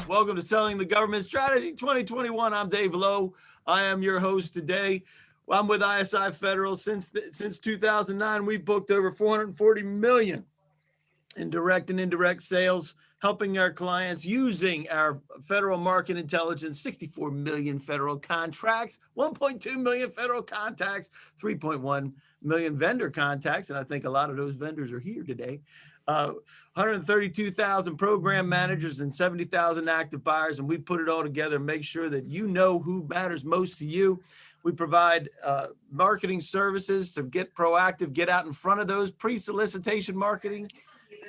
Welcome to Selling the Government Strategy 2021. I'm Dave Lowe. I am your host today. I'm with ISI Federal. Since 2009, we've booked over 440 million in direct and indirect sales, helping our clients using our federal market intelligence, 64 million federal contracts, 1.2 million federal contacts, 3.1 million vendor contacts. And I think a lot of those vendors are here today. 132,000 program managers and 70,000 active buyers. And we put it all together and make sure that you know who matters most to you. We provide marketing services to get proactive, get out in front of those pre-solicitation marketing,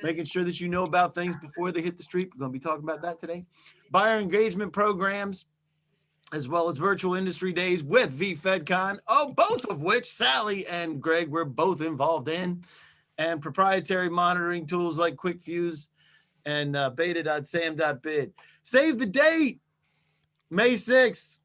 making sure that you know about things before they hit the street. We're going to be talking about that today. Buyer engagement programs, as well as virtual industry days with VFedCon, both of which Sally and Greg were both involved in, and proprietary monitoring tools like QuickFuse and beta.SAM.gov. Save the date, May 6th.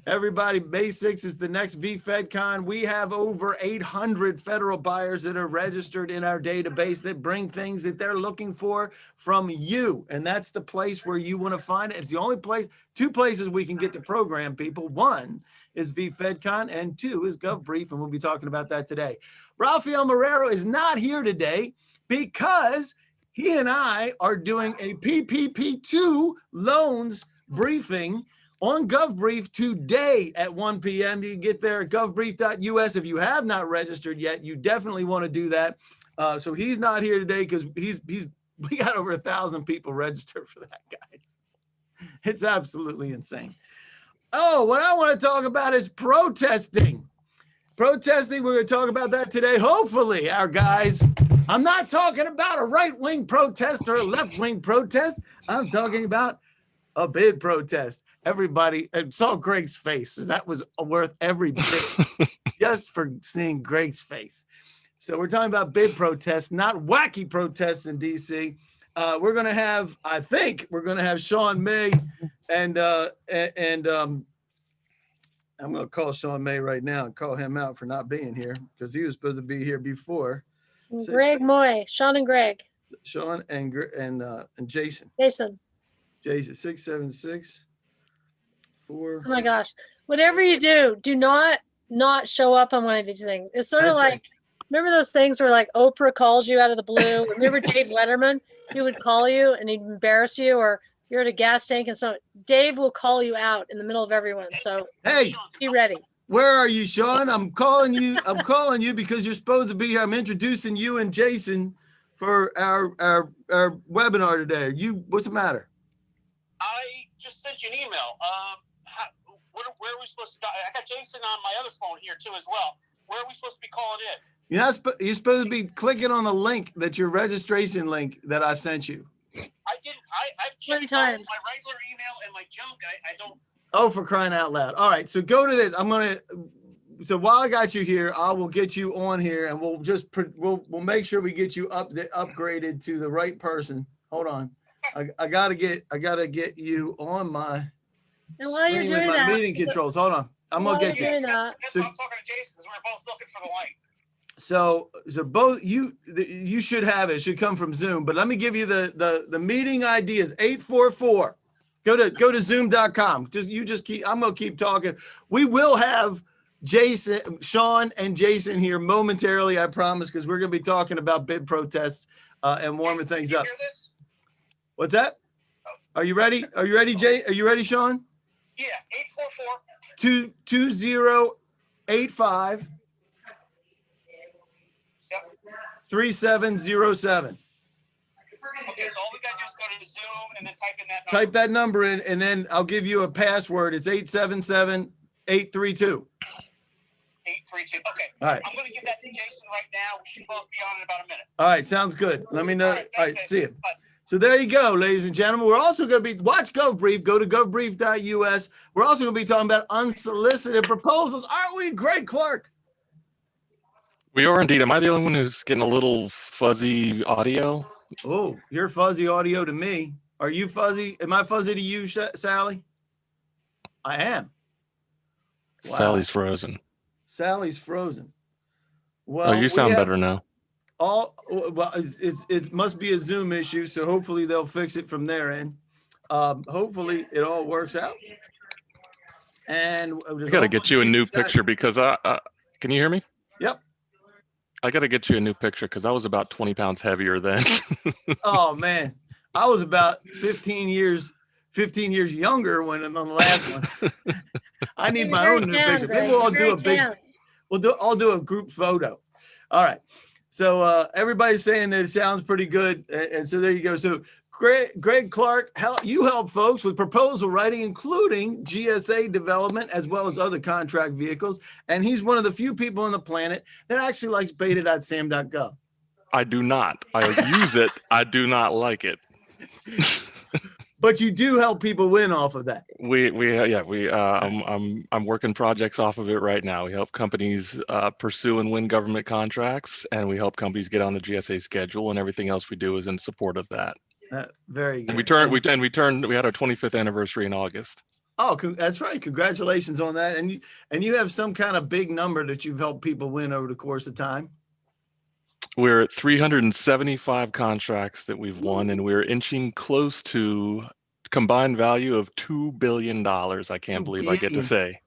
Everybody, May 6th is the next VFedCon. We have over 800 federal buyers that are registered in our database that bring things that they're looking for from you. And that's the place where you want to find it. It's the only place, two places we can get to program people. One is VFedCon and two is GovBrief. And we'll be talking about that today. Rafael Marrero is not here today because he and I are doing a PPP2 loans briefing on GovBrief today at 1 p.m. You can get there at govbrief.us. If you have not registered yet, you definitely want to do that. So he's not here today because we got over 1,000 people registered for that, guys. It's absolutely insane. Oh, what I want to talk about is protesting. Protesting, we're going to talk about that today. Hopefully, our guys, I'm not talking about a right-wing protest or a left-wing protest. I'm talking about a bid protest. Everybody saw Greg's face. That was worth every bit just for seeing Greg's face. So we're talking about bid protests, not wacky protests in DC. We're going to have, I think we're going to have Sean May and I'm going to call Sean May right now and call him out for not being here because he was supposed to be here before. Greg Moy, Sean and Greg. Sean and Jason. Jason. 676 4. Oh my gosh. Whatever you do not show up on one of these things. It's sort of like, remember those things where like Oprah calls you out of the blue? Remember Dave Letterman? He would call you and he'd embarrass you, or you're at a gas tank and so Dave will call you out in the middle of everyone. So hey, be ready. Where are you, Sean? I'm calling you because you're supposed to be here. I'm introducing you and Jason for our webinar today. What's the matter? I just sent you an email. Where are we supposed to go? I got Jason on my other phone here too as well. Where are we supposed to be calling in? You're supposed to be clicking on the link, that your registration link that I sent you. I didn't. I've checked my regular email and my junk. I don't. Oh, for crying out loud. All right, so go to this. So while I got you here, I will get you on here and we'll make sure we get you upgraded to the right person. Hold on. I gotta get you on my screen with my meeting controls. Hold on. I'm gonna get you. I'm talking to Jason because we're both looking for the link. So both you should have it. It should come from Zoom. But let me give you the meeting ID is 844. Go to zoom.com. I'm gonna keep talking. We will have Sean and Jason here momentarily, I promise, because we're gonna be talking about bid protests and warming things up. What's that? Are you ready? Are you ready, Jay? Are you ready, Sean? Yeah, 844 2085 3707. Okay, so all we got to do is go to Zoom and then type in that number. Type that number in, and then I'll give you a password. It's 877-832. 832. Okay. All right. I'm going to give that to Jason right now. We should both be on in about a minute. All right. Sounds good. Let me know. All right. See you. Bye. So there you go, ladies and gentlemen. We're also going to watch GovBrief. Go to govbrief.us. We're also going to be talking about unsolicited proposals. Aren't we, Greg Clark? We are indeed. Am I the only one who's getting a little fuzzy audio? Oh, you're fuzzy audio to me. Are you fuzzy? Am I fuzzy to you, Sally? I am. Wow. Sally's frozen. Sally's frozen. Well, oh, you sound better now. Well, it must be a Zoom issue, so hopefully they'll fix it from their end. hopefully it all works out. And I got to get you a new picture because can you hear me? Yep. I got to get you a new picture because I was about 20 pounds heavier then. Oh man, I was about 15 years younger when on the last one. I need my own new picture. Maybe we'll all do a big, I'll do a group photo. All right. So everybody's saying that it sounds pretty good. And so there you go. So Greg Clark, you help folks with proposal writing, including GSA development, as well as other contract vehicles. And he's one of the few people on the planet that actually likes beta.SAM.gov. I do not. I use it. I do not like it. But you do help people win off of that. I'm working projects off of it right now. We help companies pursue and win government contracts, and we help companies get on the GSA schedule, and everything else we do is in support of that. Very good. And we had our 25th anniversary in August. Oh, that's right. Congratulations on that. And you have some kind of big number that you've helped people win over the course of time. We're at 375 contracts that we've won, and we're inching close to combined value of $2 billion. I can't believe I get to say.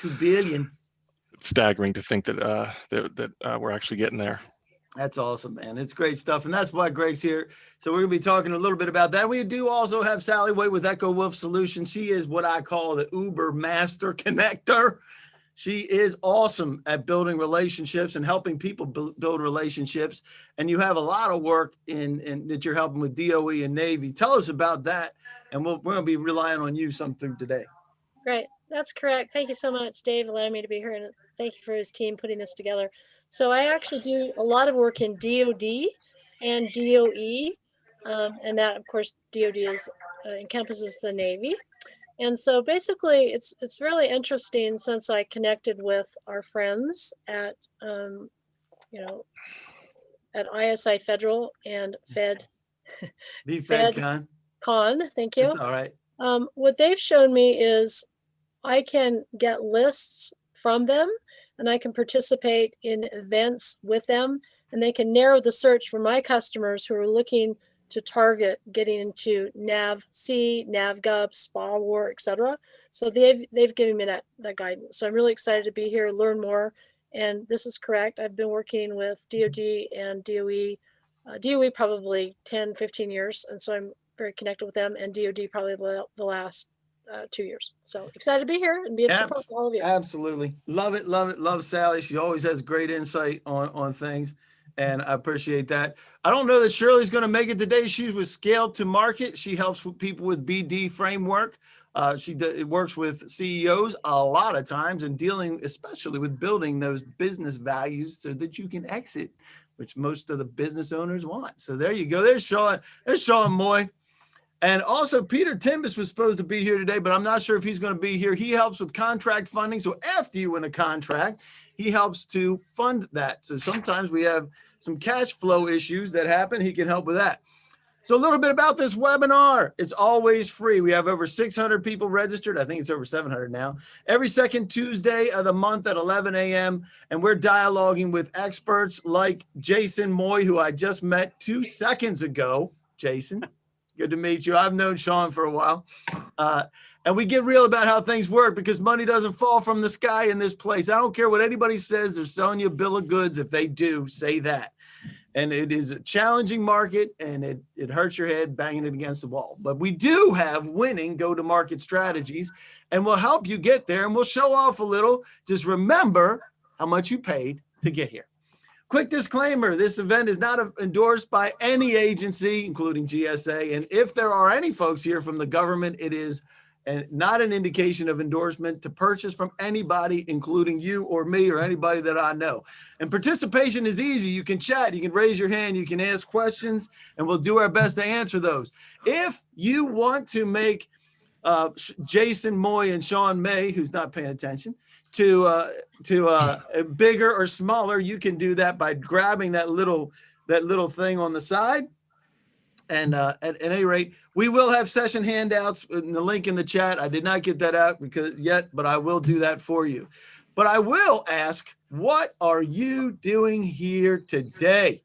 $2 billion. It's staggering to think that we're actually getting there. That's awesome, man. It's great stuff. And that's why Greg's here. So we're going to be talking a little bit about that. We do also have Sally Wade with Echo Wolf Solutions. She is what I call the Uber master connector. She is awesome at building relationships and helping people build relationships. And you have a lot of work in that you're helping with DOE and Navy. Tell us about that. And we're going to be relying on you some through today. Great. That's correct. Thank you so much, Dave, allowing me to be here. And thank you for his team putting this together. So I actually do a lot of work in DOD and DOE. And that, of course, DOD encompasses the Navy. And so basically, it's really interesting since I connected with our friends at, at ISI Federal and Fed. Con, thank you. That's all right. What they've shown me is I can get lists from them and I can participate in events with them, and they can narrow the search for my customers who are looking to target getting into NAV-C, NAV-Gov, SPA War, etc. So they've given me that guidance. So I'm really excited to be here, learn more. And this is correct. I've been working with DOD and DOE, DOE probably 10, 15 years. And so I'm very connected with them, and DOD probably the last 2 years. So excited to be here and be of support for all of you. Absolutely. Love it. Love it. Love Sally. She always has great insight on things. And I appreciate that. I don't know that Shirley's going to make it today. She's with Scale to Market. She helps with people with BD framework. She works with CEOs a lot of times and dealing especially with building those business values so that you can exit, which most of the business owners want. So there you go. There's Sean. There's Sean Moy. And also Peter Timbus was supposed to be here today, but I'm not sure if he's going to be here. He helps with contract funding. So after you win a contract, he helps to fund that. So sometimes we have some cash flow issues that happen. He can help with that. So a little bit about this webinar. It's always free. We have over 600 people registered. I think it's over 700 now. Every second Tuesday of the month at 11 a.m. And we're dialoguing with experts like Jason Moy, who I just met 2 seconds ago. Jason, good to meet you. I've known Sean for a while. And we get real about how things work because money doesn't fall from the sky in this place. I don't care what anybody says. They're selling you a bill of goods. If they do, say that. And it is a challenging market, and it hurts your head banging it against the wall. But we do have winning go-to-market strategies, and we'll help you get there, and we'll show off a little. Just remember how much you paid to get here. Quick disclaimer, this event is not endorsed by any agency, including GSA. And if there are any folks here from the government, it is not an indication of endorsement to purchase from anybody, including you or me or anybody that I know. And participation is easy. You can chat, you can raise your hand, you can ask questions, and we'll do our best to answer those. If you want to make Jason Moy and Sean May, who's not paying attention, to bigger or smaller, you can do that by grabbing that little thing on the side. And at any rate, we will have session handouts in the link in the chat. I did not get that out but I will do that for you. But I will ask, what are you doing here today?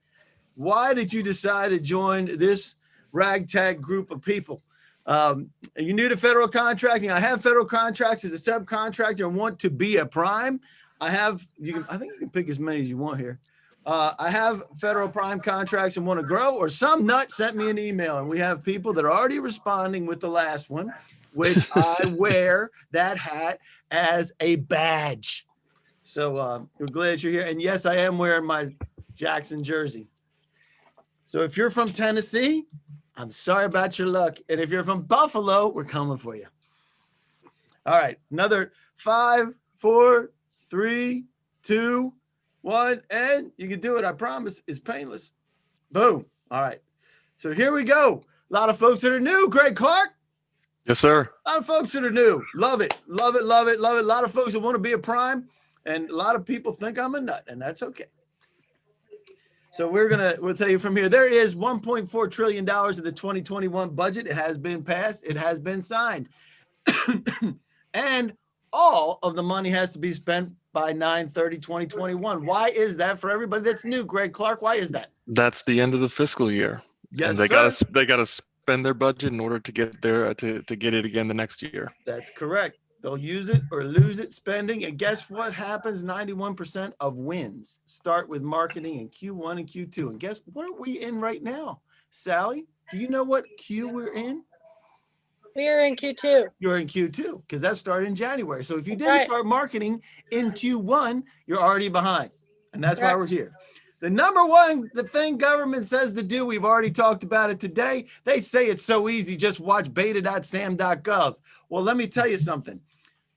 Why did you decide to join this ragtag group of people? You're new to federal contracting. I have federal contracts as a subcontractor and want to be a prime. I think you can pick as many as you want here. I have federal prime contracts and want to grow, or some nut sent me an email, and we have people that are already responding with the last one, which I wear that hat as a badge. So we're glad you're here. And yes, I am wearing my Jackson jersey. So if you're from Tennessee, I'm sorry about your luck. And if you're from Buffalo, we're coming for you. All right, another 5, 4, 3, 2, 1, and you can do it. I promise. It's painless. Boom. All right. So here we go. A lot of folks that are new. Greg Clark. Yes, sir. A lot of folks that are new. Love it. Love it. Love it. Love it. A lot of folks that want to be a prime, and a lot of people think I'm a nut, and that's okay. So we'll tell you from here. There is $1.4 trillion of the 2021 budget. It has been passed. It has been signed. And all of the money has to be spent by 9/30/2021. Why is that for everybody that's new? Greg Clark, why is that? That's the end of the fiscal year. Yes, and they sir. gotta spend their budget in order to get there to get it again the next year. That's correct. They'll use it or lose it spending. And guess what happens? 91% of wins start with marketing in Q1 and Q2. And guess what are we in right now? Sally, do you know what Q we're in? We're in Q2. You're in Q2 because that started in January. So if you didn't start marketing in Q1, you're already behind. And that's why we're here. The number one, the thing government says to do, we've already talked about it today. They say it's so easy. Just watch beta.SAM.gov. Well, let me tell you something.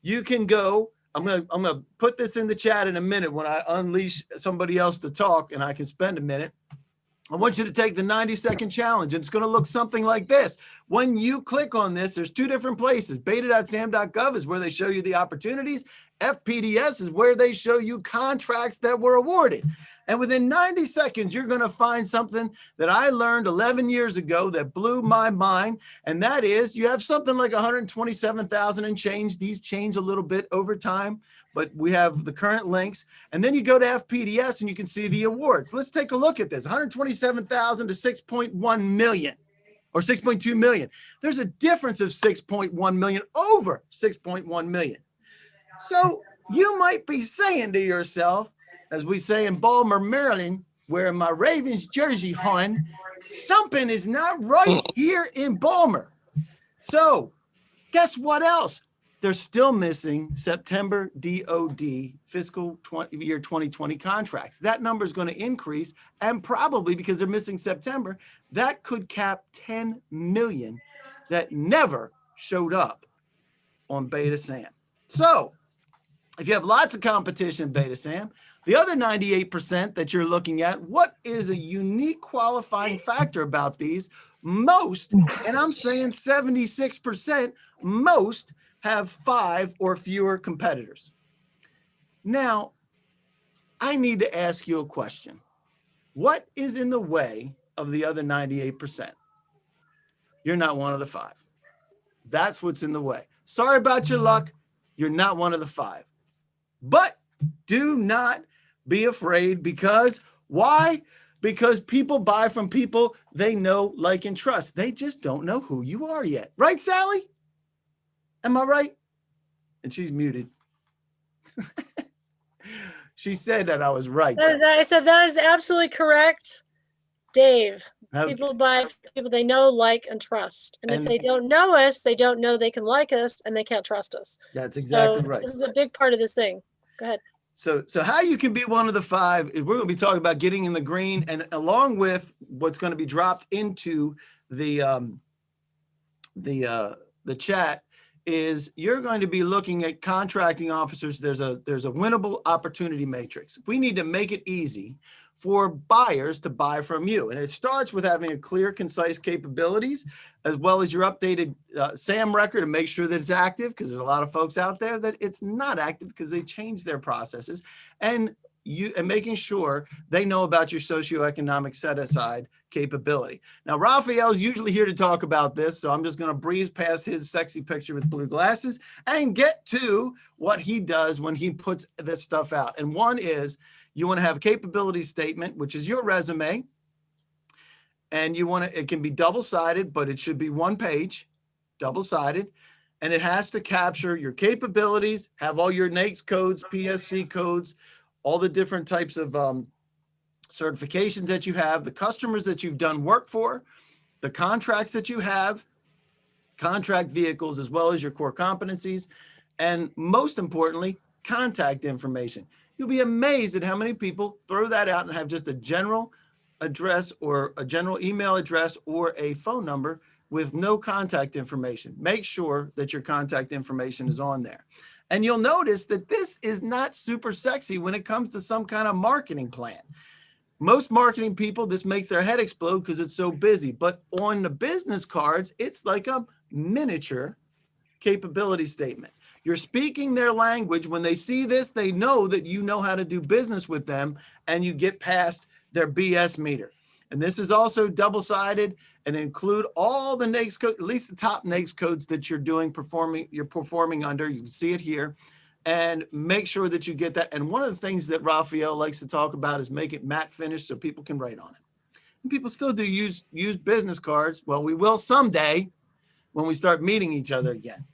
You can go. I'm gonna put this in the chat in a minute when I unleash somebody else to talk and I can spend a minute. I want you to take the 90-second challenge. It's going to look something like this. When you click on this, there's two different places. Beta.SAM.gov is where they show you the opportunities. FPDS is where they show you contracts that were awarded. And within 90 seconds, you're going to find something that I learned 11 years ago that blew my mind. And that is you have something like 127,000 and change. These change a little bit over time, but we have the current links. And then you go to FPDS and you can see the awards. Let's take a look at this. 127,000 to 6.1 million or 6.2 million. There's a difference of 6.1 million over 6.1 million. So you might be saying to yourself, as we say in Baltimore, Maryland, wearing my Ravens jersey, hon, something is not right here in Baltimore. So guess what else? They're still missing September DOD fiscal year 2020 contracts. That number is going to increase, and probably because they're missing September, that could cap 10 million that never showed up on beta.SAM. So if you have lots of competition in beta.SAM, the other 98% that you're looking at, what is a unique qualifying factor about these? Most, and I'm saying 76%, most have 5 or fewer competitors. Now, I need to ask you a question. What is in the way of the other 98%? You're not one of the 5. That's what's in the way. Sorry about your luck. You're not one of the 5. But do not be afraid, because why? Because people buy from people they know, like, and trust. They just don't know who you are yet. Right, Sally? Am I right? And she's muted. She said that I was right. I said that is absolutely correct, Dave. People buy people they know, like, and trust. And if they don't know us, they don't know they can like us, and they can't trust us. That's exactly right. This is a big part of this thing. Go ahead. So how you can be one of the 5 is we're going to be talking about getting in the green, and along with what's going to be dropped into the chat is you're going to be looking at contracting officers. There's a winnable opportunity matrix. We need to make it easy for buyers to buy from you. And it starts with having a clear, concise capabilities, as well as your updated SAM record, and make sure that it's active, because there's a lot of folks out there that it's not active because they changed their processes, and making sure they know about your socioeconomic set-aside capability. Now, Raphael's usually here to talk about this, so I'm just going to breeze past his sexy picture with blue glasses and get to what he does when he puts this stuff out. And one is, you want to have a capability statement, which is your resume. And you want to, it can be double-sided, but it should be one page. double-sided, and it has to capture your capabilities, have all your NAICS codes, PSC codes, all the different types of certifications that you have, the customers that you've done work for, the contracts that you have, contract vehicles, as well as your core competencies, and most importantly, contact information. You'll be amazed at how many people throw that out and have just a general address or a general email address or a phone number with no contact information. Make sure that your contact information is on there. And you'll notice that this is not super sexy when it comes to some kind of marketing plan. Most marketing people, this makes their head explode because it's so busy. But on the business cards, it's like a miniature capability statement. You're speaking their language. When they see this, they know that you know how to do business with them, and you get past their BS meter. And this is also double-sided and include all the NAICS codes, at least the top NAICS codes that you're performing under. You can see it here, and make sure that you get that. And one of the things that Raphael likes to talk about is make it matte finish so people can write on it. And people still do use business cards. Well, we will someday when we start meeting each other again.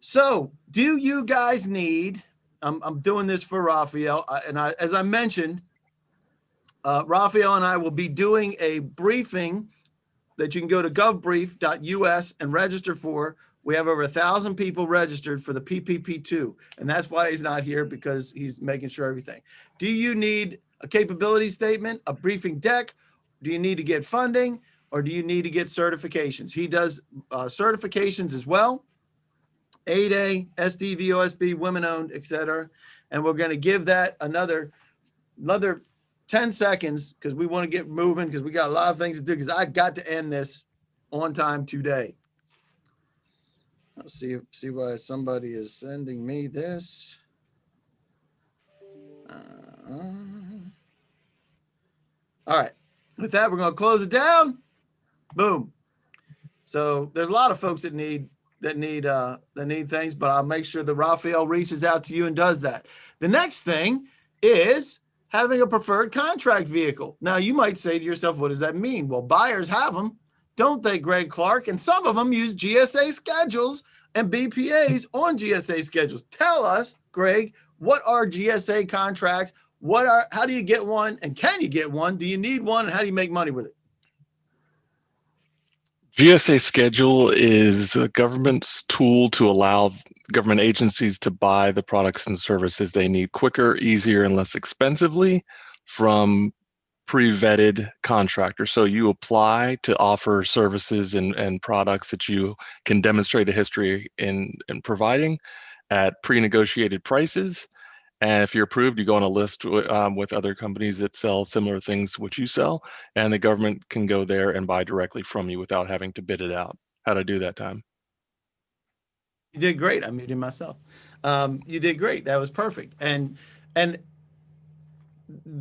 So do you guys need, I'm doing this for Raphael, as I mentioned, Raphael and I will be doing a briefing that you can go to govbrief.us and register for. We have over 1,000 people registered for the PPP2, and that's why he's not here, because he's making sure everything. Do you need a capability statement, a briefing deck? Do you need to get funding, or do you need to get certifications? He does certifications as well. 8A, SDVOSB, women-owned, etc. And we're going to give that another 10 seconds because we want to get moving, because we got a lot of things to do, because I got to end this on time today. Let's see why somebody is sending me this. All right. With that, we're going to close it down. Boom. So there's a lot of folks that need things, but I'll make sure that Raphael reaches out to you and does that. The next thing is having a preferred contract vehicle. Now, you might say to yourself, what does that mean? Well, buyers have them, don't they, Greg Clark? And some of them use GSA schedules and BPAs on GSA schedules. Tell us, Greg, what are GSA contracts? How do you get one? And can you get one? Do you need one? And how do you make money with it? GSA schedule is the government's tool to allow government agencies to buy the products and services they need quicker, easier, and less expensively from pre-vetted contractors. So you apply to offer services and products that you can demonstrate a history in providing at pre-negotiated prices. And if you're approved, you go on a list with other companies that sell similar things which you sell, and the government can go there and buy directly from you without having to bid it out. How'd I do that time? You did great. I muted myself. You did great. That was perfect. And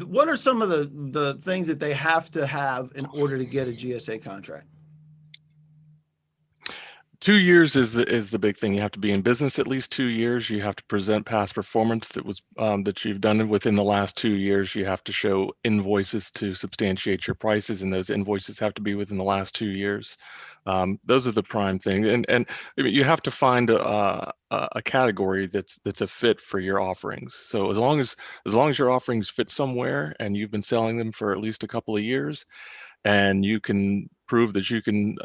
what are some of the things that they have to have in order to get a GSA contract? 2 years is the big thing. You have to be in business at least 2 years. You have to present past performance that you've done within the last 2 years. You have to show invoices to substantiate your prices, and those invoices have to be within the last 2 years. Those are the prime thing. And you have to find a category that's a fit for your offerings. So as long as your offerings fit somewhere and you've been selling them for at least a couple of years, and you can prove that you can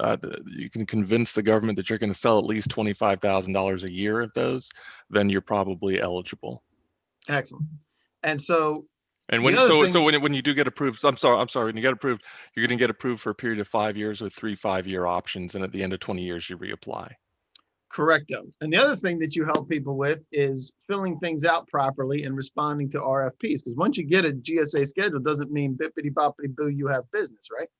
convince the government that you're going to sell at least $25,000 a year of those, then you're probably eligible. Excellent. And so, and when you do get approved, I'm sorry, when you get approved, you're going to get approved for a period of 5 years with 3 5-year options, and at the end of 20 years, you reapply. Correcto. And the other thing that you help people with is filling things out properly and responding to RFPs. Because once you get a GSA schedule, doesn't mean bippity boppity boo, you have business, right?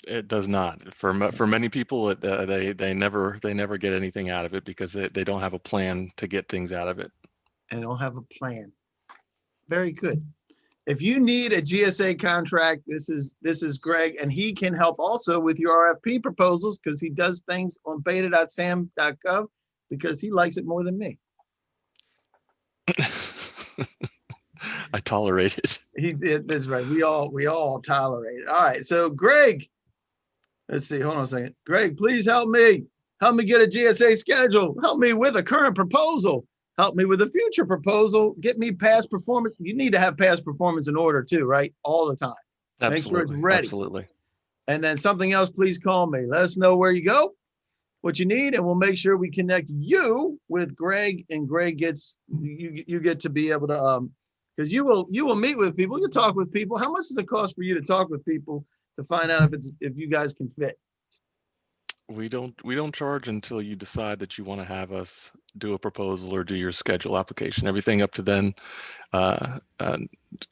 It does not. For many people, they never get anything out of it because they don't have a plan to get things out of it. And don't have a plan. Very good. If you need a GSA contract, this is Greg, and he can help also with your RFP proposals because he does things on beta.SAM.gov because he likes it more than me. I tolerate it. He did. That's right. We all tolerate it. All right. So Greg, let's see. Hold on a second. Greg, please help me. Help me get a GSA schedule. Help me with a current proposal. Help me with a future proposal. Get me past performance. You need to have past performance in order too, right? All the time. Make sure it's ready. Absolutely. And then something else, please call me. Let us know where you go, what you need, and we'll make sure we connect you with Greg, and Greg gets, you get to be able to, because you will meet with people, you talk with people. How much does it cost for you to talk with people to find out if you guys can fit? We don't charge until you decide that you want to have us do a proposal or do your schedule application. Everything up to then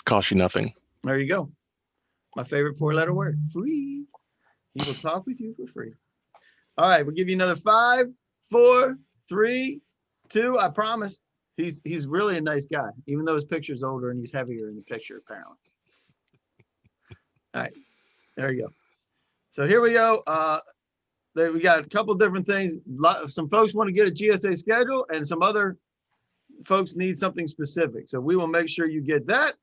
costs you nothing. There you go. My favorite 4-letter word, free. He will talk with you for free. All right, we'll give you another 5, 4, 3, 2. I promise. He's really a nice guy, even though his picture's older and he's heavier in the picture, apparently. All right, there you go. So here we go. We got a couple different things. Some folks want to get a GSA schedule, and some other folks need something specific. So we will make sure you get that,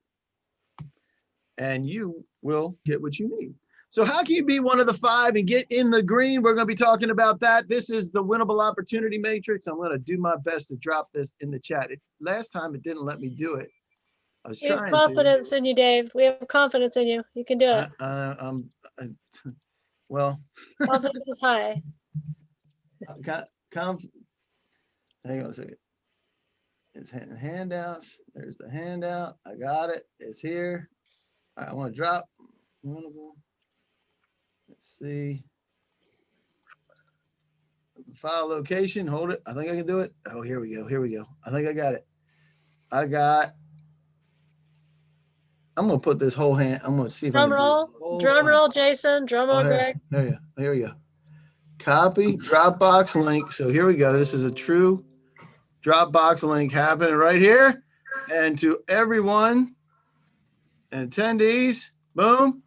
and you will get what you need. So how can you be one of the 5 and get in the green? We're going to be talking about that. This is the winnable opportunity matrix. I'm going to do my best to drop this in the chat. Last time it didn't let me do it. I was We have trying confidence in you, Dave. We have confidence in you. You can do it. Well, Confidence is high. hang on a second. It's handouts. There's the handout. I got it. It's here. All right, I want to drop. Let's see. File location. Hold it. I think I can do it. Oh, here we go. Here we go. I think I got it. I'm going to put this whole hand. I'm going to see if Drum I can roll. Drum roll, Jason. Drum roll, Greg. There you go. Here we go. Copy Dropbox link. So here we go. This is a true Dropbox link happening right here. And to everyone and attendees, boom,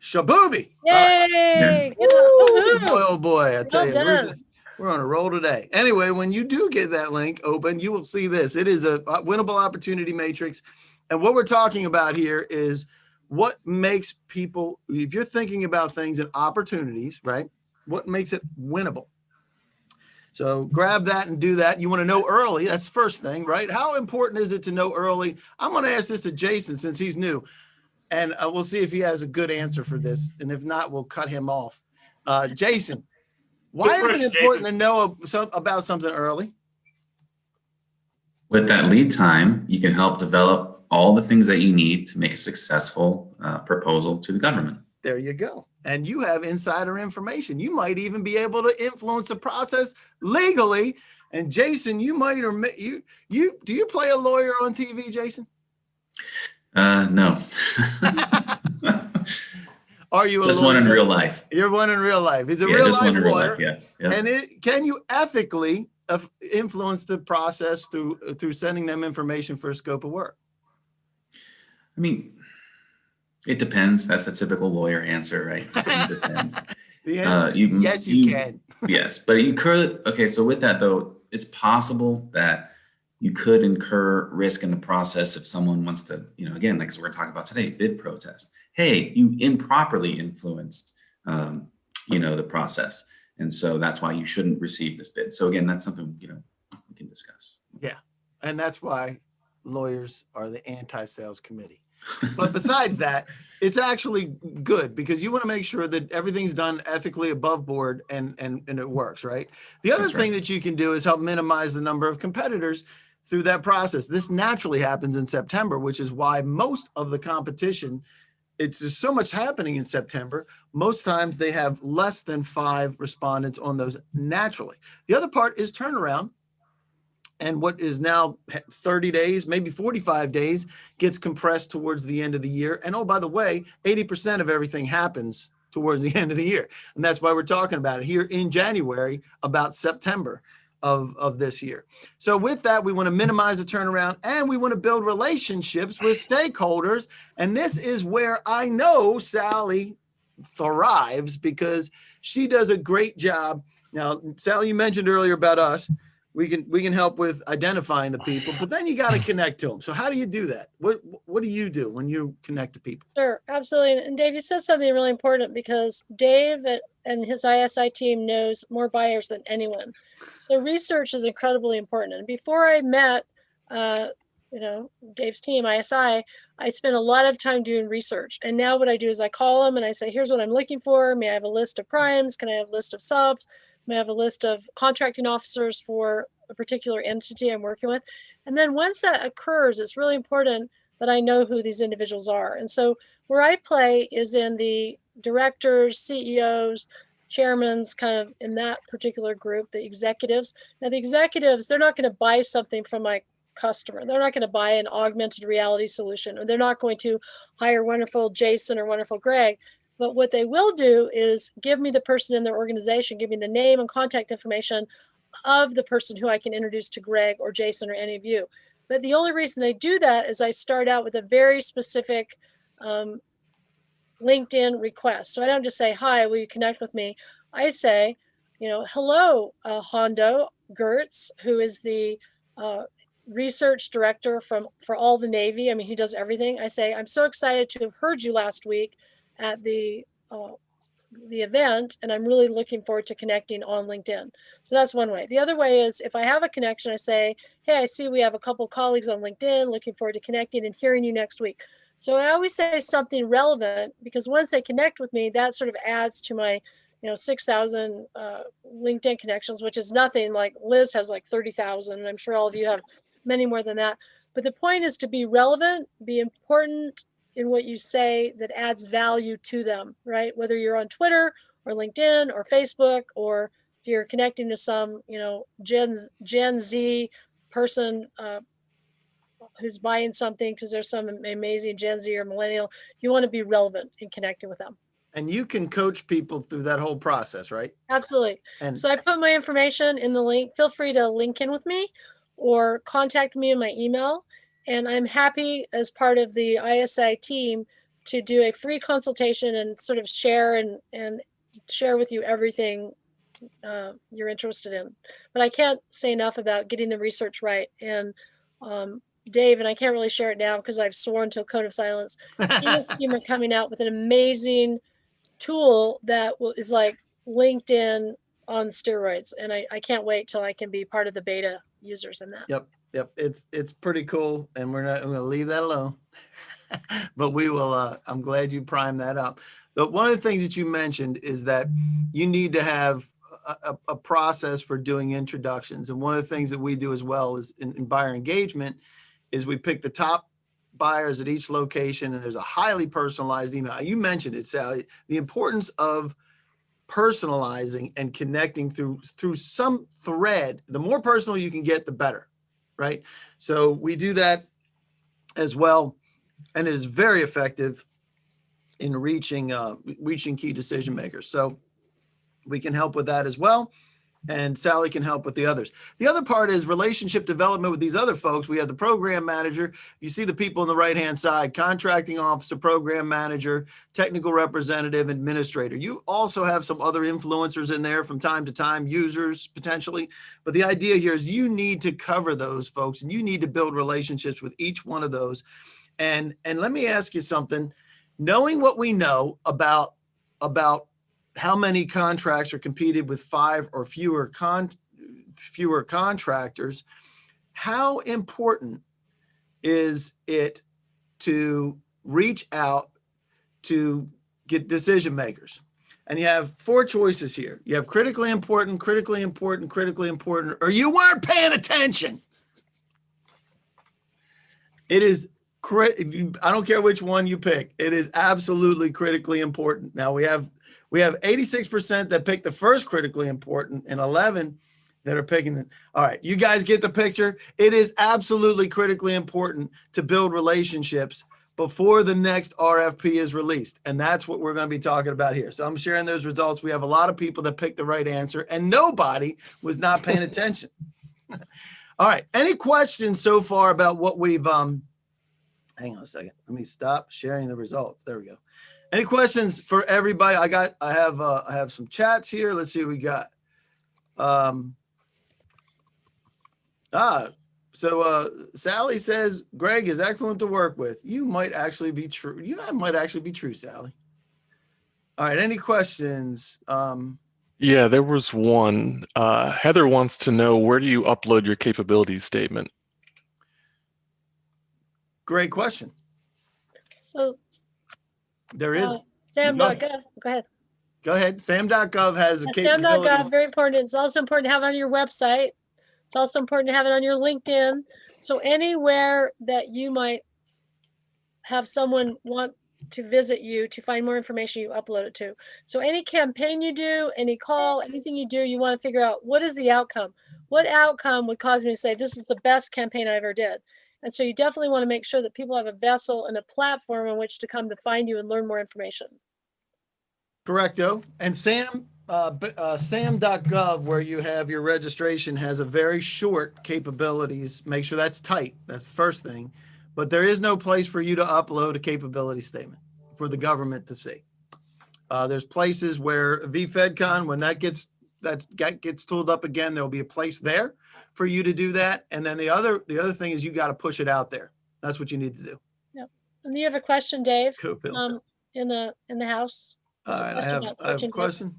shabooby. Yay! Oh boy, I tell you, we're on a roll today. Anyway, when you do get that link open, you will see this. It is a winnable opportunity matrix. And what we're talking about here is what makes people, if you're thinking about things and opportunities, right? What makes it winnable? So grab that and do that. You want to know early. That's the first thing, right? How important is it to know early? I'm going to ask this to Jason since he's new. And we'll see if he has a good answer for this. And if not, we'll cut him off. Jason, why is it important to know about something early? With that lead time, you can help develop all the things that you need to make a successful proposal to the government. There you go. And you have insider information. You might even be able to influence the process legally. And Jason, you might, or do you play a lawyer on TV, Jason? No. Are you just one in real life? You're one in real life. He's a real life lawyer. Yeah. And can you ethically influence the process through sending them information for a scope of work? I mean, it depends. That's a typical lawyer answer, right? It depends. The answer is yes, you can. Yes, but you could. Okay, so with that though, it's possible that you could incur risk in the process if someone wants to, again, like we're talking about today, bid protest. Hey, you improperly influenced, the process, and so that's why you shouldn't receive this bid. So again, that's something we can discuss. Yeah, and that's why lawyers are the anti-sales committee. But besides that, it's actually good because you want to make sure that everything's done ethically above board and it works, right? The other thing that you can do is help minimize the number of competitors through that process. This naturally happens in September, which is why most of the competition, it's just so much happening in September. Most times they have less than 5 respondents on those naturally. The other part is turnaround. And what is now 30 days, maybe 45 days, gets compressed towards the end of the year. And oh, by the way, 80% of everything happens towards the end of the year. And that's why we're talking about it here in January, about September of this year. So with that, we want to minimize the turnaround and we want to build relationships with stakeholders. And this is where I know Sally thrives because she does a great job. Now, Sally, you mentioned earlier about us. we can help with identifying the people, but then you got to connect to them. So how do you do that? What do you do when you connect to people? Sure, absolutely. And Dave, you said something really important, because Dave and his ISI team knows more buyers than anyone. So research is incredibly important. And before I met, Dave's team, ISI, I spent a lot of time doing research. And now what I do is I call them and I say, here's what I'm looking for. May I have a list of primes? Can I have a list of subs? May I have a list of contracting officers for a particular entity I'm working with? And then once that occurs, it's really important that I know who these individuals are. And so where I play is in the directors, CEOs, chairmans, kind of in that particular group, the executives. Now the executives, they're not going to buy something from my customer. They're not going to buy an augmented reality solution, or they're not going to hire wonderful Jason or wonderful Greg. But what they will do is give me the person in their organization, give me the name and contact information of the person who I can introduce to Greg or Jason or any of you. But the only reason they do that is I start out with a very specific LinkedIn request. So I don't just say, hi, will you connect with me? I say, hello, Hondo Gertz, who is the research director for all the Navy. I mean, he does everything. I say, I'm so excited to have heard you last week at the event, and I'm really looking forward to connecting on LinkedIn. So that's one way. The other way is if I have a connection, I say, hey, I see we have a couple colleagues on LinkedIn, looking forward to connecting and hearing you next week. So I always say something relevant, because once they connect with me, that sort of adds to my 6,000 LinkedIn connections, which is nothing. Like Liz has like 30,000, and I'm sure all of you have many more than that. But the point is to be relevant, be important in what you say that adds value to them, right? Whether you're on Twitter or LinkedIn or Facebook, or if you're connecting to some, Gen Z person who's buying something because there's some amazing Gen Z or millennial, you want to be relevant in connecting with them. And you can coach people through that whole process, right? Absolutely. And so I put my information in the link. Feel free to link in with me or contact me in my email. And I'm happy, as part of the ISI team, to do a free consultation and sort of share and share with you everything you're interested in. But I can't say enough about getting the research right. And Dave, and I can't really share it now because I've sworn to a code of silence, he and his team are coming out with an amazing tool that is like LinkedIn on steroids. And I can't wait till I can be part of the beta users in that. Yep. It's pretty cool. And we're going to leave that alone, but we will, I'm glad you primed that up. But one of the things that you mentioned is that you need to have a process for doing introductions. And one of the things that we do as well is in buyer engagement is we pick the top buyers at each location, and there's a highly personalized email. You mentioned it, Sally, the importance of personalizing and connecting through some thread. The more personal you can get, the better, right? So we do that as well, and it is very effective in reaching key decision makers. So we can help with that as well. And Sally can help with the others. The other part is relationship development with these other folks. We have the program manager. You see the people on the right-hand side: contracting officer, program manager, technical representative, administrator. You also have some other influencers in there from time to time, users potentially. But the idea here is you need to cover those folks, and you need to build relationships with each one of those. And let me ask you something. Knowing what we know about how many contracts are competed with 5 or fewer contractors, how important is it to reach out to get decision makers? And you have 4 choices here. You have critically important, critically important, critically important, or you weren't paying attention. It is I don't care which one you pick. It is absolutely critically important. Now we have 86% that pick the first critically important and 11 that are picking the. All right, you guys get the picture. It is absolutely critically important to build relationships before the next RFP is released. And that's what we're going to be talking about here. So I'm sharing those results. We have a lot of people that picked the right answer, and nobody was not paying attention. All right, any questions so far about what we've hang on a second. Let me stop sharing the results. There we go. Any questions for everybody? I have some chats here. Let's see what we got. So Sally says, Greg is excellent to work with. You might actually be true. That might actually be true, Sally. All right. Any questions? Yeah, there was one. Heather wants to know, where do you upload your capabilities statement? Great question. So There is. SAM.gov. Go ahead. Go ahead. SAM.gov has a SAM.gov, capability. very important. It's also important to have it on your website. It's also important to have it on your LinkedIn. So anywhere that you might have someone want to visit you to find more information, you upload it to. So any campaign you do, any call, anything you do, you want to figure out, what is the outcome? What outcome would cause me to say, this is the best campaign I ever did? And so you definitely want to make sure that people have a vessel and a platform in which to come to find you and learn more information. Correcto. And SAM.gov, where you have your registration, has a very short capabilities. Make sure that's tight. That's the first thing. But there is no place for you to upload a capability statement for the government to see. There's places where VFedCon, when that gets tooled up again, there'll be a place there for you to do that. And then the other thing is, you got to push it out there. That's what you need to do. Yep. And you have a question, Dave, Cool. in the house. All right, I have a question.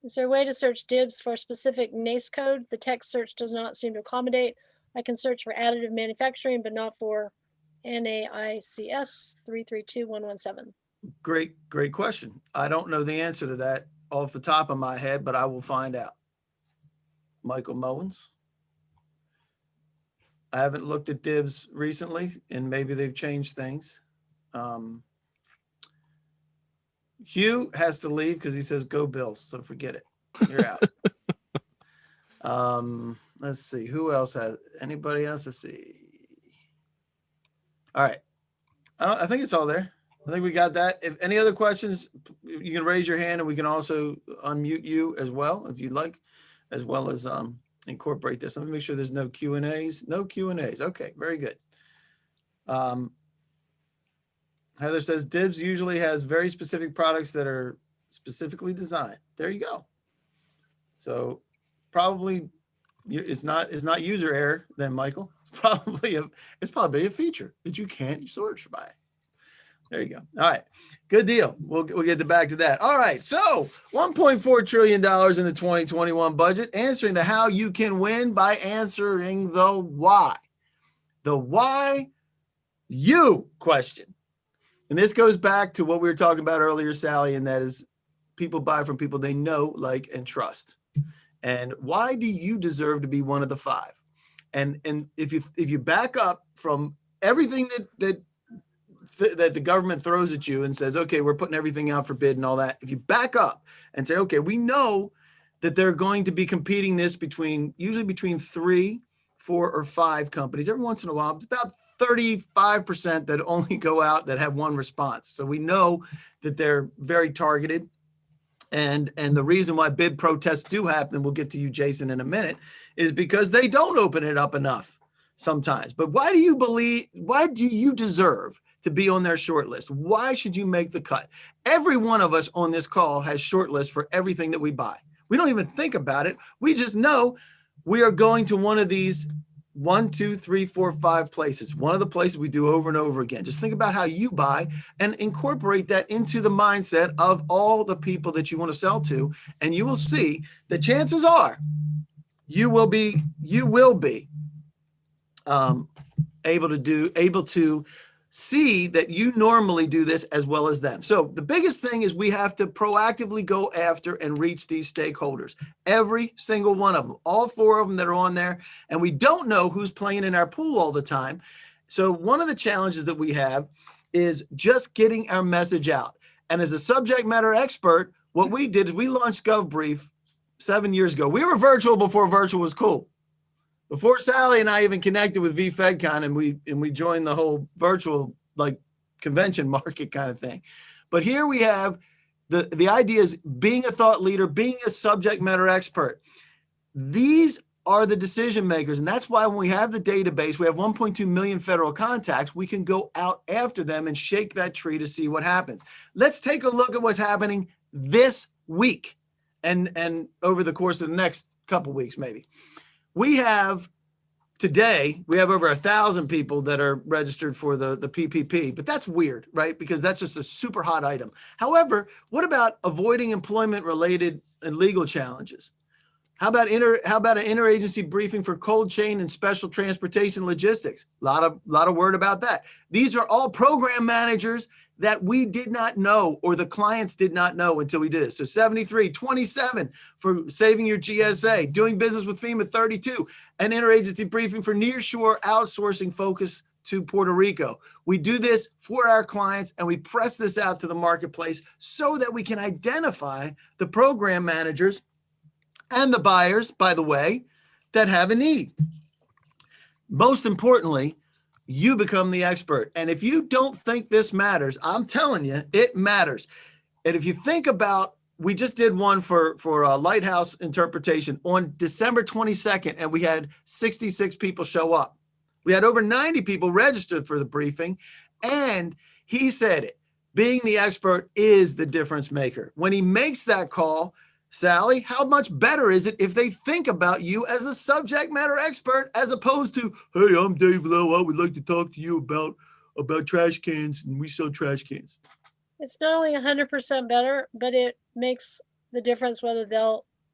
Is there a way to search DIBS for a specific NAICS code? The text search does not seem to accommodate. I can search for additive manufacturing, but not for NAICS 332117. Great question. I don't know the answer to that off the top of my head, but I will find out. Michael Mowens. I haven't looked at DIBS recently, and maybe they've changed things. Hugh has to leave because he says go Bills, so forget it. You're out. Let's see, who else has, anybody else? Let's see. All right, I think it's all there. I think we got that. If any other questions, you can raise your hand, and we can also unmute you as well if you'd like, as well as incorporate this. Let me make sure there's no Q&As. No Q&As. Okay, very good. Heather says DIBS usually has very specific products that are specifically designed. There you go. So probably it's not user error then, Michael. It's probably a feature that you can't search by. There you go. All right, good deal. We'll get back to that. All right, so $1.4 trillion in the 2021 budget, answering the how you can win by answering the why. The why you question. And this goes back to what we were talking about earlier, Sally, and that is people buy from people they know, like, and trust. And why do you deserve to be one of the five? And if you back up from everything that the government throws at you and says, okay, we're putting everything out for bid and all that. If you back up and say, okay, we know that they're going to be competing this usually between 3, 4, or 5 companies. Every once in a while, it's about 35% that only go out that have one response. So we know that they're very targeted. And the reason why bid protests do happen, we'll get to you, Jason, in a minute, is because they don't open it up enough sometimes. But why do you deserve to be on their short list? Why should you make the cut? Every one of us on this call has short lists for everything that we buy. We don't even think about it. We just know we are going to one of these 1, 2, 3, 4, 5 places. One of the places we do over and over again. Just think about how you buy and incorporate that into the mindset of all the people that you want to sell to. And you will see that chances are you will be able to see that you normally do this as well as them. So the biggest thing is we have to proactively go after and reach these stakeholders, every single one of them, all 4 of them that are on there. And we don't know who's playing in our pool all the time. So one of the challenges that we have is just getting our message out. And as a subject matter expert, what we did is we launched GovBrief 7 years ago. We were virtual before virtual was cool. Before Sally and I even connected with VFedCon and we joined the whole virtual like convention market kind of thing. But here we have the idea is being a thought leader, being a subject matter expert. These are the decision makers. And that's why when we have the database, we have 1.2 million federal contacts, we can go out after them and shake that tree to see what happens. Let's take a look at what's happening this week and over the course of the next couple weeks, maybe. we have today, we have over 1,000 people that are registered for the PPP, but that's weird, right? Because that's just a super hot item. However, what about avoiding employment related and legal challenges? How about an interagency briefing for cold chain and special transportation logistics? A lot of word about that. These are all program managers that we did not know, or the clients did not know until we did it. So 73, 27 for saving your GSA, doing business with FEMA 32, an interagency briefing for nearshore outsourcing focus to Puerto Rico. We do this for our clients and we press this out to the marketplace so that we can identify the program managers and the buyers, by the way, that have a need. Most importantly, you become the expert. And if you don't think this matters, I'm telling you, it matters. And if you think about, we just did one for a lighthouse interpretation on December 22nd, and we had 66 people show up. We had over 90 people registered for the briefing, and he said it. Being the expert is the difference maker. When he makes that call, Sally, how much better is it if they think about you as a subject matter expert as opposed to, hey, I'm Dave Lowe. I would like to talk to you about trash cans, and we sell trash cans. It's not only 100% better, but it makes the difference whether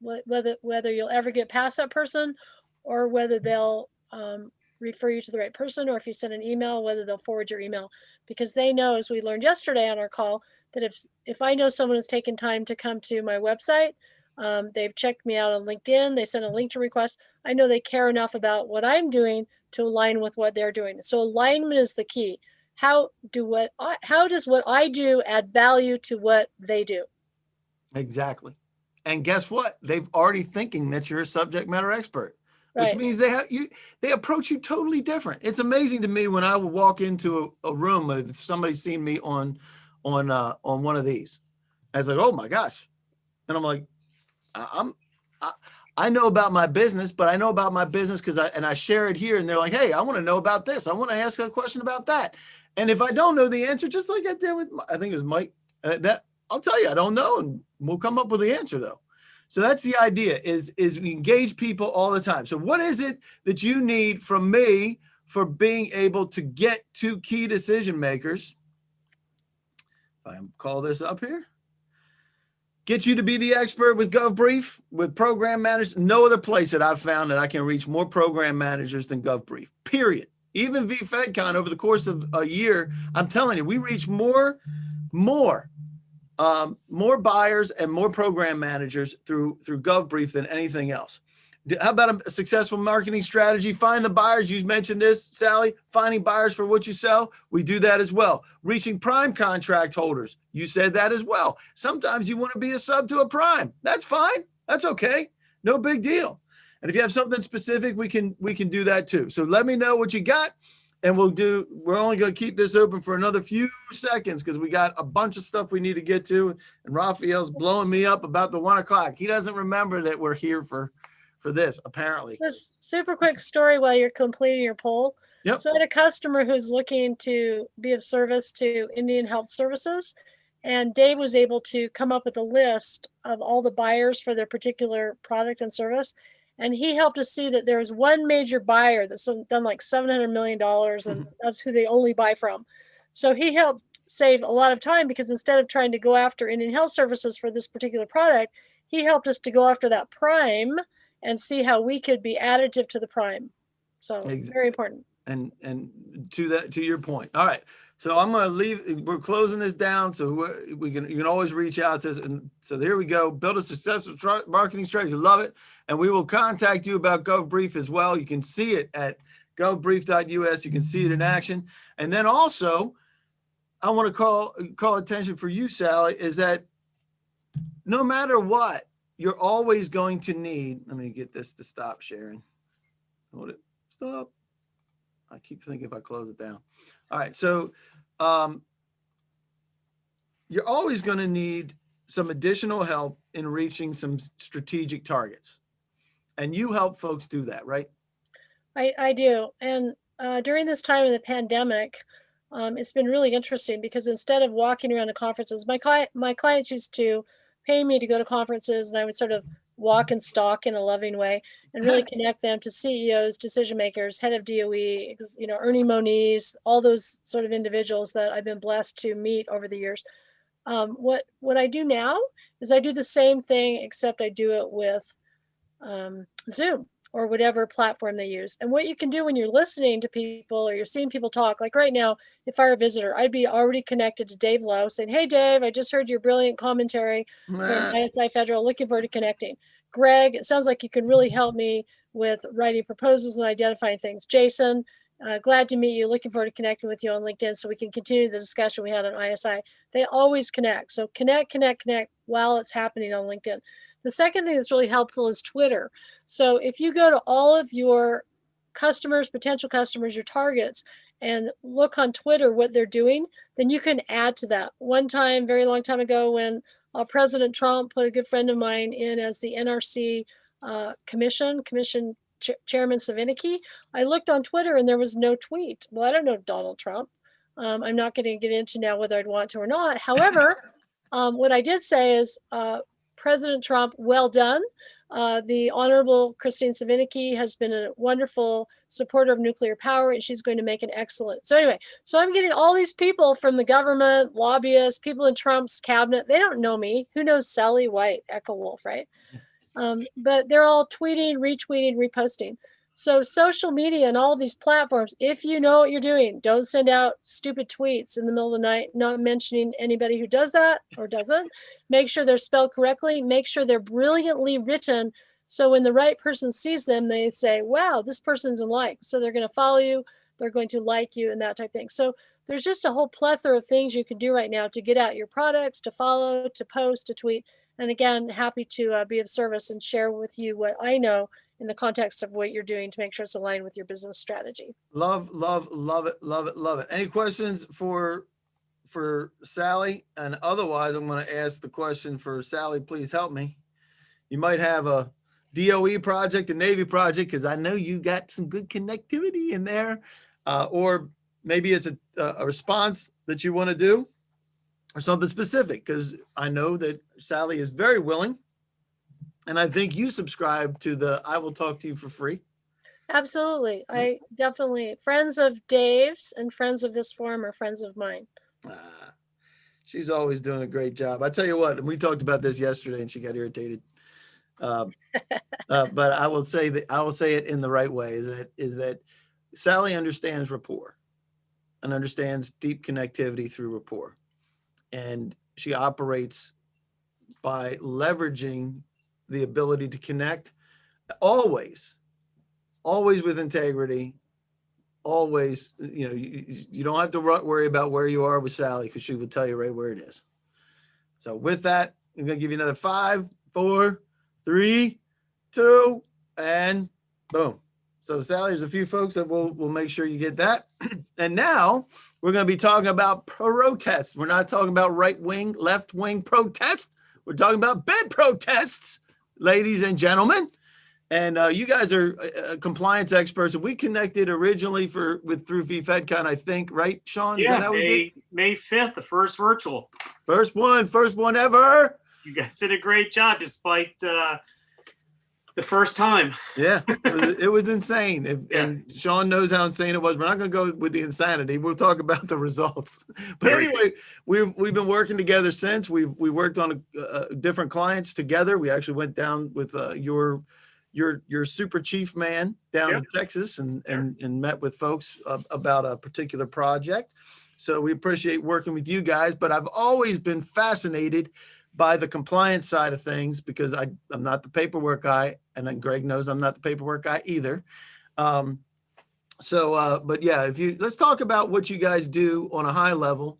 you'll ever get past that person, or whether they'll refer you to the right person, or if you send an email, whether they'll forward your email, because they know, as we learned yesterday on our call, that if I know someone has taken time to come to my website, they've checked me out on LinkedIn, they sent a LinkedIn request, I know they care enough about what I'm doing to align with what they're doing. So alignment is the key. How does what I do add value to what they do? Exactly. And guess what? They've already thinking that you're a subject matter expert, which Right. means they approach you totally different. It's amazing to me when I would walk into a room, if somebody's seen me on one of these, I was like, oh my gosh. And I'm like, I know about my business, but I know about my business because I share it here, and they're like, hey, I want to know about this. I want to ask a question about that. And if I don't know the answer, just like I did with, I think it was Mike, that I'll tell you, I don't know, and we'll come up with the answer though. So that's the idea, is we engage people all the time. So what is it that you need from me for being able to get to key decision makers? If I call this up here. Get you to be the expert with GovBrief, with program managers. No other place that I've found that I can reach more program managers than GovBrief, period. Even VFedCon over the course of a year, I'm telling you, we reach more buyers and more program managers through GovBrief than anything else. How about a successful marketing strategy? Find the buyers. You mentioned this, Sally, finding buyers for what you sell. We do that as well. Reaching prime contract holders. You said that as well. Sometimes you want to be a sub to a prime. That's fine. That's okay. No big deal. And if you have something specific, we can do that too. So let me know what you got, and we're only going to keep this open for another few seconds because we got a bunch of stuff we need to get to. And Raphael's blowing me up about the 1 o'clock. He doesn't remember that we're here for this, apparently. This super quick story while you're completing your poll. Yep. So I had a customer who's looking to be of service to Indian Health Services, and Dave was able to come up with a list of all the buyers for their particular product and service. And he helped us see that there's one major buyer that's done like $700 million, and that's who they only buy from. So he helped save a lot of time, because instead of trying to go after Indian Health Services for this particular product, he helped us to go after that prime and see how we could be additive to the prime. So very important. And to your point. All right. So I'm going to leave. We're closing this down. So you can always reach out to us. And so here we go. Build a successful marketing strategy. Love it. And we will contact you about GovBrief as well. You can see it at govbrief.us. You can see it in action. And then also, I want to call attention for you, Sally, is that no matter what, you're always going to need, let me get this to stop sharing. Hold it. Stop. I keep thinking if I close it down. All right. So you're always going to need some additional help in reaching some strategic targets. And you help folks do that, right? I do. And during this time of the pandemic, it's been really interesting, because instead of walking around to conferences, my clients used to pay me to go to conferences, and I would sort of walk and stalk in a loving way and really connect them to CEOs, decision makers, head of DOE, Ernie Moniz, all those sort of individuals that I've been blessed to meet over the years. What I do now is I do the same thing, except I do it with Zoom or whatever platform they use. And what you can do when you're listening to people or you're seeing people talk, like right now, if I were a visitor, I'd be already connected to Dave Lowe saying, hey, Dave, I just heard your brilliant commentary from ISI Federal. Looking forward to connecting. Greg, it sounds like you can really help me with writing proposals and identifying things. Jason, glad to meet you. Looking forward to connecting with you on LinkedIn so we can continue the discussion we had on ISI. They always connect. So connect while it's happening on LinkedIn. The second thing that's really helpful is Twitter. So if you go to all of your customers, potential customers, your targets, and look on Twitter what they're doing, then you can add to that. One time, very long time ago, when President Trump put a good friend of mine in as the NRC Commission Chairman Savinicki, I looked on Twitter and there was no tweet. Well, I don't know Donald Trump. I'm not going to get into now whether I'd want to or not. However, what I did say is, President Trump, well done. The Honorable Christine Savinicki has been a wonderful supporter of nuclear power, and she's going to make an excellent. So anyway, so I'm getting all these people from the government, lobbyists, people in Trump's cabinet. They don't know me. Who knows Sally White, Echo Wolf, right? But they're all tweeting, retweeting, reposting. So social media and all these platforms, if you know what you're doing, don't send out stupid tweets in the middle of the night, not mentioning anybody who does that or doesn't. Make sure they're spelled correctly. Make sure they're brilliantly written. So when the right person sees them, they say, wow, this person's in like. So they're going to follow you. They're going to like you and that type of thing. So there's just a whole plethora of things you can do right now to get out your products, to follow, to post, to tweet. And again, happy to be of service and share with you what I know in the context of what you're doing to make sure it's aligned with your business strategy. Love it. Any questions for Sally? And otherwise, I'm going to ask the question for Sally. Please help me. You might have a DOE project, a Navy project, because I know you got some good connectivity in there. Or maybe it's a response that you want to do or something specific, because I know that Sally is very willing. And I think you subscribe to the I will talk to you for free. Absolutely. I definitely, friends of Dave's and friends of this forum are friends of mine. She's always doing a great job. I tell you what, we talked about this yesterday and she got irritated. But I will say it in the right way, is that Sally understands rapport and understands deep connectivity through rapport. And she operates by leveraging the ability to connect always with integrity, always, you don't have to worry about where you are with Sally, because she will tell you right where it is. So with that, I'm going to give you another 5, 4, 3, 2, and boom. So Sally, there's a few folks that we'll make sure you get that. And now we're going to be talking about protests. We're not talking about right wing, left wing protests. We're talking about bid protests, ladies and gentlemen. And you guys are compliance experts. We connected originally through FedCon, I think, right, Sean? Yeah, May 5th, the first virtual. First one ever. You guys did a great job despite the first time. Yeah, it was insane. And Sean knows how insane it was. We're not going to go with the insanity. We'll talk about the results. But anyway, we've been working together since. We worked on different clients together. We actually went down with your super chief man down in Texas and met with folks about a particular project. So we appreciate working with you guys. But I've always been fascinated by the compliance side of things, because I'm not the paperwork guy, and then Greg knows I'm not the paperwork guy either. But yeah, let's talk about what you guys do on a high level,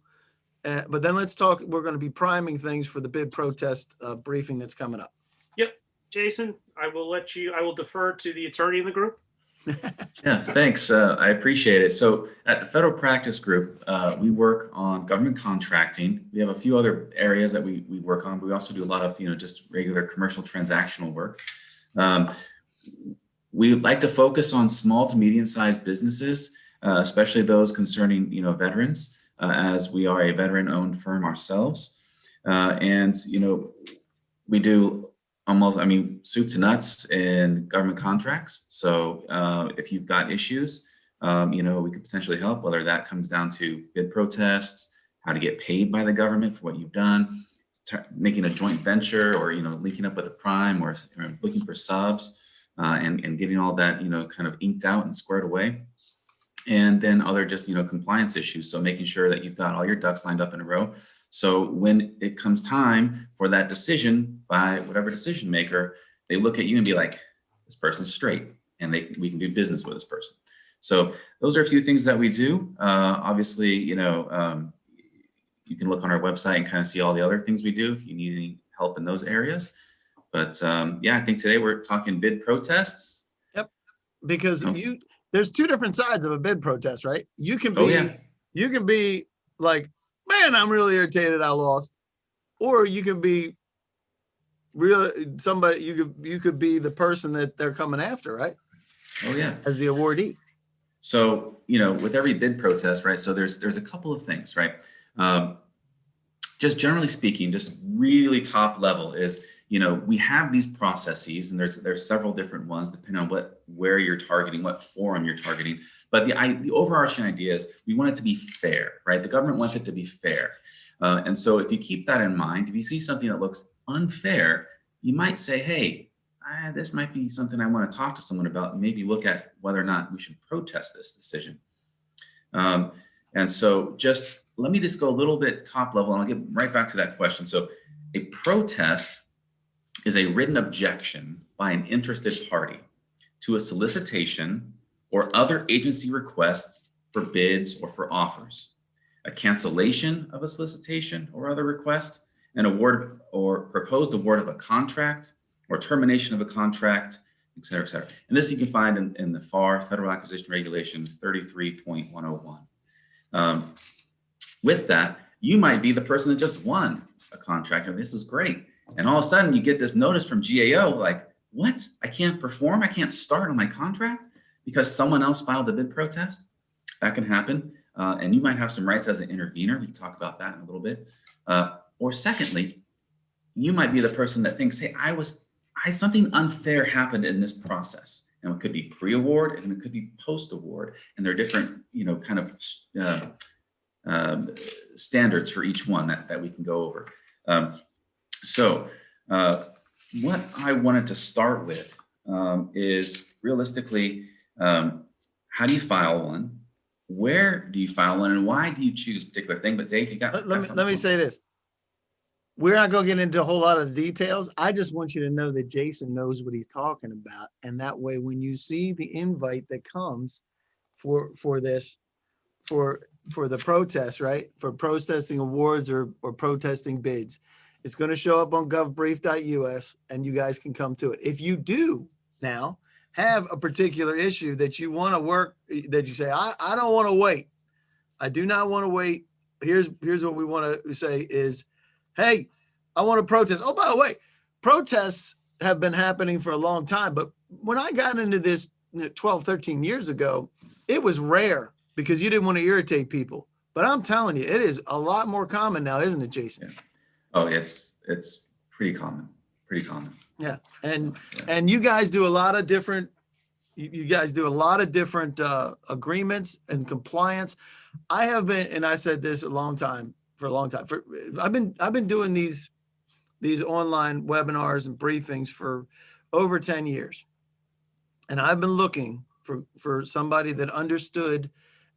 but then we're going to be priming things for the bid protest briefing that's coming up. Yep. Jason, I will defer to the attorney in the group. Yeah, thanks. I appreciate it. So at the Federal Practice Group, we work on government contracting. We have a few other areas that we work on, but we also do a lot of, just regular commercial transactional work. We like to focus on small to medium-sized businesses, especially those concerning, veterans, as we are a veteran-owned firm ourselves. We do almost, I mean, soup to nuts in government contracts. So if you've got issues, you know, we could potentially help, whether that comes down to bid protests, how to get paid by the government for what you've done, making a joint venture, or, you know, linking up with a prime, or looking for subs, and getting all that, you know, kind of inked out and squared away. And then other just, you know, compliance issues. So making sure that you've got all your ducks lined up in a row. So when it comes time for that decision by whatever decision maker, they look at you and be like, this person's straight, and we can do business with this person. So those are a few things that we do. Obviously, you know, you can look on our website and kind of see all the other things we do if you need any help in those areas. But yeah, I think today we're talking bid protests. Yep. Because Oh. there's two different sides of a bid protest, right? You can be, Oh, yeah. you can be like, man, I'm really irritated I lost. Or you can be somebody, you could be the person that they're coming after, right? Oh, yeah. As the awardee. So, you know, with every bid protest, right? So there's a couple of things, right? Just generally speaking, just really top level is, you know, we have these processes, and there's several different ones depending on where you're targeting, what forum you're targeting. But the overarching idea is we want it to be fair, right? The government wants it to be fair. And so if you keep that in mind, if you see something that looks unfair, you might say, hey, this might be something I want to talk to someone about, and maybe look at whether or not we should protest this decision. And so just let me just go a little bit top level, and I'll get right back to that question. So a protest is a written objection by an interested party to a solicitation or other agency requests for bids or for offers, a cancellation of a solicitation or other request, an award or proposed award of a contract, or termination of a contract, et cetera, et cetera. And this you can find in the FAR, Federal Acquisition Regulation 33.101. With that, you might be the person that just won a contract, and this is great. And all of a sudden you get this notice from GAO, like, what? I can't perform? I can't start on my contract because someone else filed a bid protest? That can happen. And you might have some rights as an intervener. We can talk about that in a little bit. Or secondly, you might be the person that thinks, hey, something unfair happened in this process. And it could be pre-award and it could be post-award. And there are different, you know, kind of standards for each one that we can go over. So what I wanted to start with is realistically, how do you file one? Where do you file one, and why do you choose a particular thing? But Dave, you got. Let me say this. We're not going to get into a whole lot of the details. I just want you to know that Jason knows what he's talking about. And that way, when you see the invite that comes for this, for the protest, right? For protesting awards or protesting bids, it's going to show up on govbrief.us, and you guys can come to it. If you do now have a particular issue that you want to work, that you say, I don't want to wait. I do not want to wait. Here's what we want to say is, hey, I want to protest. Oh, by the way, protests have been happening for a long time. But when I got into this 12, 13 years ago, it was rare because you didn't want to irritate people. But I'm telling you, it is a lot more common now, isn't it, Jason? Yeah. Oh, it's pretty common. Pretty common. Yeah. And you guys do a lot of different, you guys do a lot of different agreements and compliance. I have been, and I said this for a long time. I've been doing these online webinars and briefings for over 10 years. And I've been looking for somebody that understood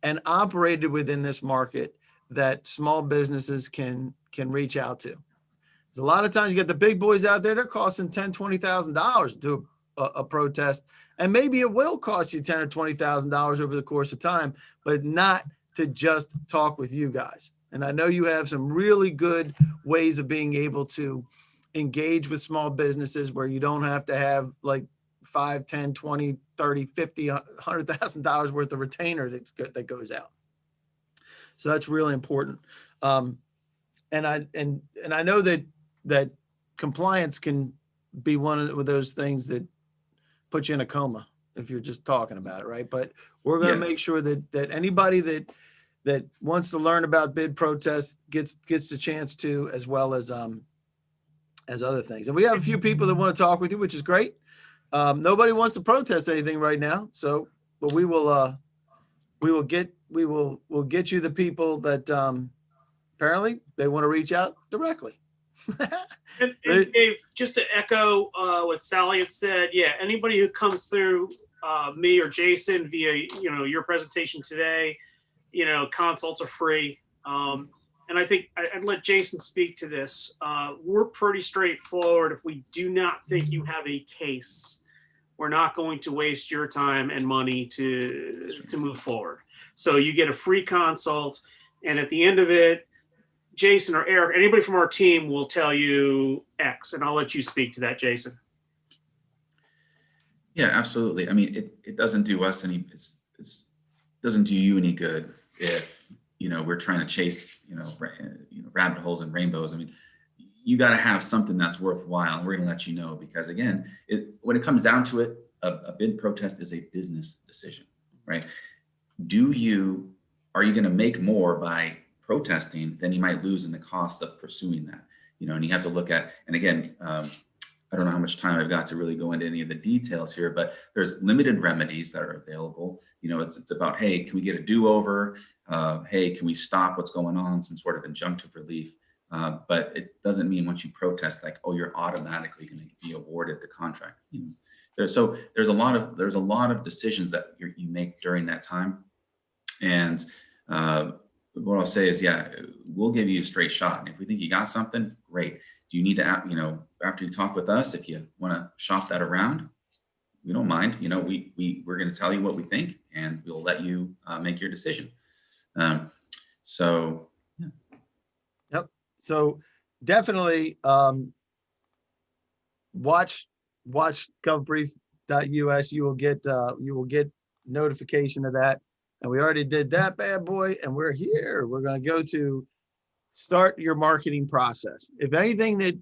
and operated within this market that small businesses can reach out to. There's a lot of times you get the big boys out there, they're costing $10,000, $20,000 to do a protest. And maybe it will cost you $10,000 or $20,000 over the course of time, but not to just talk with you guys. And I know you have some really good ways of being able to engage with small businesses where you don't have to have like $5, $10, $20, $30, $50, $100,000 worth of retainer that goes out. So that's really important. And I know that compliance can be one of those things that put you in a coma if you're just talking about it, right? But we're going to make sure that anybody that wants to learn about bid protests gets the chance to, as well as as other things. And we have a few people that want to talk with you, which is great. Nobody wants to protest anything right now. So, but we'll get you the people that apparently they want to reach out directly. And Dave, just to echo what Sally had said, yeah, anybody who comes through me or Jason via your presentation today, consults are free. And I think I'd let Jason speak to this. We're pretty straightforward. If we do not think you have a case, we're not going to waste your time and money to move forward. So you get a free consult, and at the end of it, Jason or Eric, anybody from our team will tell you X, and I'll let you speak to that, Jason. Yeah, absolutely. I mean, it doesn't do us any, it doesn't do you any good if, we're trying to chase, rabbit holes and rainbows. I mean, you got to have something that's worthwhile. And we're going to let you know, because again, when it comes down to it, a bid protest is a business decision, right? Are you going to make more by protesting than you might lose in the cost of pursuing that? And you have to look at, and again, I don't know how much time I've got to really go into any of the details here, but there's limited remedies that are available. It's about, hey, can we get a do-over? Hey, can we stop what's going on? Some sort of injunctive relief. But it doesn't mean once you protest, like, oh, you're automatically going to be awarded the contract. So there's a lot of decisions that you make during that time. And what I'll say is, yeah, we'll give you a straight shot. And if we think you got something, great. Do you need to, after you talk with us, if you want to shop that around, we don't mind. We're going to tell you what we think, and we'll let you make your decision. So, yeah. Yep. So definitely watch govbrief.us. You will get notification of that. And we already did that bad boy, and we're here. We're going to go to start your marketing process. If anything that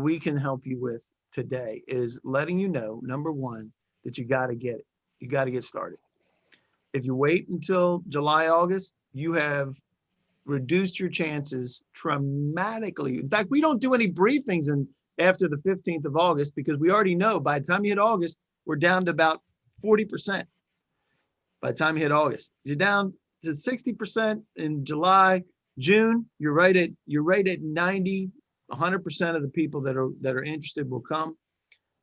we can help you with today is letting you know, number one, that you got to get it. You got to get started. If you wait until July, August, you have reduced your chances dramatically. In fact, we don't do any briefings after the 15th of August, because we already know by the time you hit August, we're down to about 40%. By the time you hit August, you're down to 60% in July. June, you're right at 90, 100% of the people that are interested will come.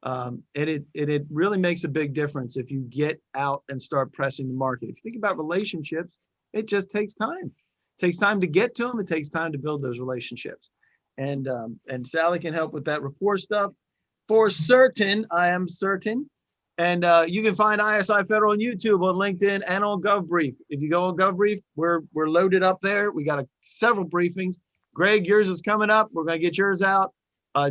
And it really makes a big difference if you get out and start pressing the market. If you think about relationships, it just takes time. It takes time to get to them. It takes time to build those relationships. And Sally can help with that rapport stuff for certain. I am certain. And you can find ISI Federal on YouTube, on LinkedIn, and on GovBrief. If you go on GovBrief, we're loaded up there. We got several briefings. Greg, yours is coming up. We're going to get yours out.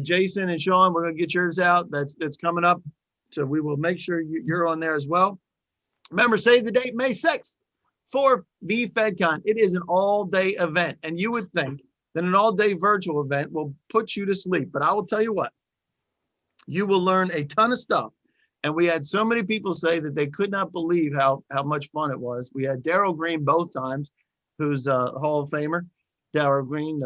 Jason and Sean, we're going to get yours out. That's coming up. So we will make sure you're on there as well. Remember, save the date, May 6th for VFedCon. It is an all-day event. And you would think that an all-day virtual event will put you to sleep. But I will tell you what, you will learn a ton of stuff. And we had so many people say that they could not believe how much fun it was. We had Darryl Green both times, who's a Hall of Famer. Darryl Green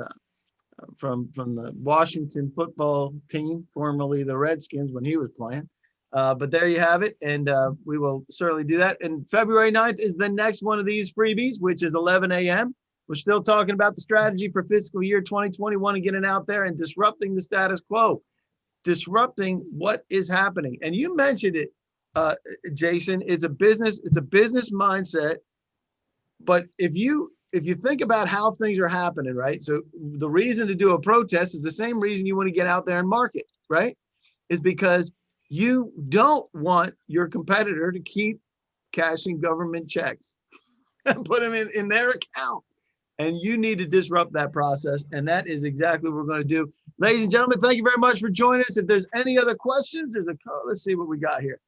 from the Washington football team, formerly the Redskins when he was playing. But there you have it. And we will certainly do that. And February 9th is the next one of these freebies, which is 11 a.m. We're still talking about the strategy for fiscal year 2021 and getting out there and disrupting the status quo. Disrupting what is happening. And you mentioned it, Jason, it's a business mindset. But if you think about how things are happening, right? So the reason to do a protest is the same reason you want to get out there and market, right? Is because you don't want your competitor to keep cashing government checks and put them in their account. And you need to disrupt that process. And that is exactly what we're going to do. Ladies and gentlemen, thank you very much for joining us. If there's any other questions, let's see what we got here.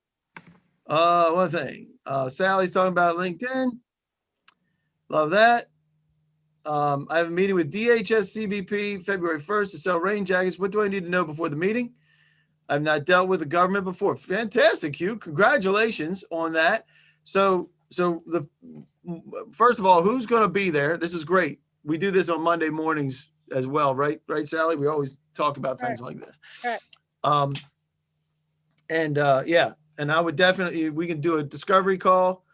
One thing, Sally's talking about LinkedIn. Love that. I have a meeting with DHS CBP February 1st to sell rain jackets. What do I need to know before the meeting? I've not dealt with the government before. Fantastic, Hugh. Congratulations on that. So first of all, who's going to be there? This is great. We do this on Monday mornings as well, right? Right, Sally? We always talk about things like this. Correct. Yeah, and I would definitely, we can do a discovery call,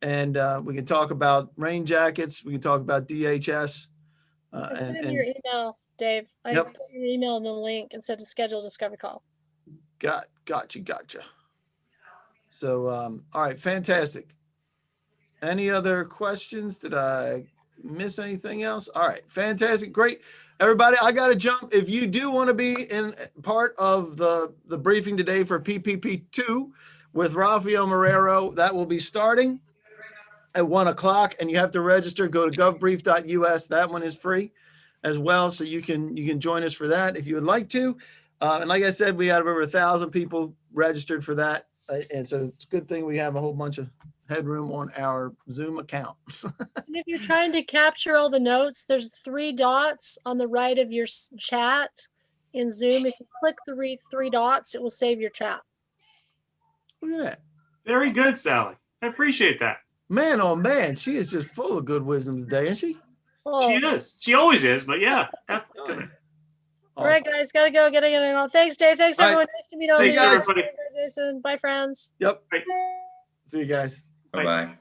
and we can talk about rain jackets. We can talk about DHS. Just send me your email, Dave. I Yep. put your email in the link and said to schedule a discovery call. Gotcha. So, all right, fantastic. Any other questions? Did I miss anything else? All right, fantastic, great. Everybody, I got to jump. If you do want to be in part of the briefing today for PPP2 with Rafael Marrero, that will be starting at 1 o'clock, and you have to register. Go to govbrief.us. That one is free as well, so you can join us for that if you would like to. And like I said, we had over 1,000 people registered for that, and so it's a good thing we have a whole bunch of headroom on our Zoom account. And if you're trying to capture all the notes, there's 3 dots on the right of your chat in Zoom. If you click the 3 dots, it will save your chat. Look at that. Very good, Sally. I appreciate that. Man, oh man, she is just full of good wisdom today, isn't she? Oh. She is. She always is, but yeah. Awesome. All right, guys, gotta go. Thanks, Dave. Thanks, All right. everyone. Nice to meet all of See you. you guys. Everybody. Jason. Bye, friends. Yep. Bye. See you guys. Bye-bye.